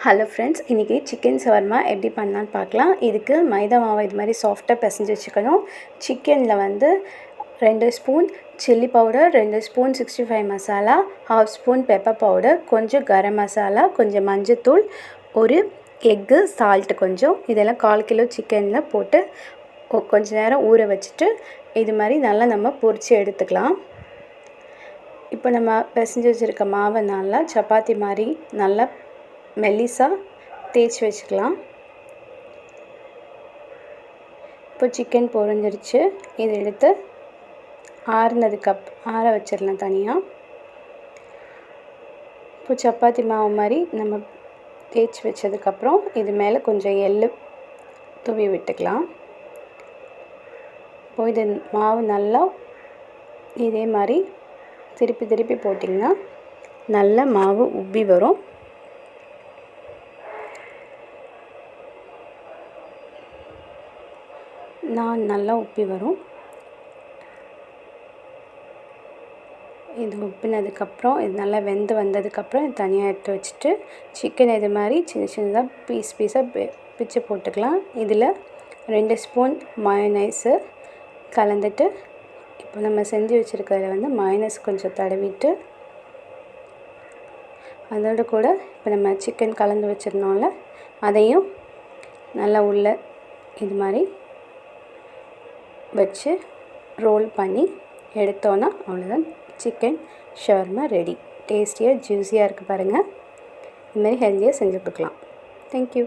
Hello friends, இன்றைக்கி chicken shawarma எப்படி பண்ணலான்னு பார்க்கலாம். இதுக்கு மைதா மாவை இது மாதிரி சாஃப்டாக பிசைஞ்சு வச்சுக்கணும். சிக்கனில் வந்து 2 spoon chilli powder, 2 spoon 65 masala, 1/2 spoon pepper powder, கொஞ்சம் கரம் மசாலா, கொஞ்சம் மஞ்சத்தூள், ஒரு எக்கு, சால்ட்டு கொஞ்சம், இதெல்லாம் 1/4 கிலோ சிக்கனில் போட்டு கொஞ்ச நேரம் ஊற வச்சுட்டு இது மாதிரி நல்லா நம்ம பொரித்து எடுத்துக்கலாம். இப்போ நம்ம பிசைஞ்சு வச்சுருக்க மாவை நல்லா சப்பாத்தி மாதிரி நல்லா மெல்லிசாக தேய்ச்சி வச்சுக்கலாம். இப்போ சிக்கன் பொரிஞ்சிருச்சு. இதை எடுத்து ஆற வச்சிடலாம் தனியாக. இப்போ சப்பாத்தி மாவு மாதிரி நம்ம தேய்ச்சி வச்சதுக்கப்புறம் இது மேலே கொஞ்சம் எள்ளு தூவி விட்டுக்கலாம். இப்போ இது மாவு நல்லா இதே மாதிரி திருப்பி திருப்பி போட்டிங்கன்னா நல்ல மாவு உப்பி வரும். நல்லா உப்பி வரும். இது உப்பினதுக்கப்புறம் இது நல்லா வெந்து வந்ததுக்கப்புறம் இது தனியாக எடுத்து வச்சுட்டு சிக்கன் இது மாதிரி சின்ன சின்னதாக பீஸாக பிச்சு போட்டுக்கலாம். இதில் 2 ஸ்பூன் மயோனைஸு கலந்துட்டு இப்போ நம்ம செஞ்சு வச்சுருக்கிறத வந்து மயோனைஸ் கொஞ்சம் தடவிட்டு அதோட கூட இப்போ நம்ம சிக்கன் கலந்து வச்சுருந்தோம்ல அதையும் நல்லா உள்ள இது மாதிரி வச்சு ரோல் பண்ணி எடுத்தோன்னா அவ்வளோதான், சிக்கன் ஷவர்மா ரெடி. டேஸ்டியாக ஜூஸியாக இருக்குது பாருங்கள். இதுமாதிரி ஹெல்த்தியாக செஞ்சு கொடுக்கலாம். தேங்க்யூ.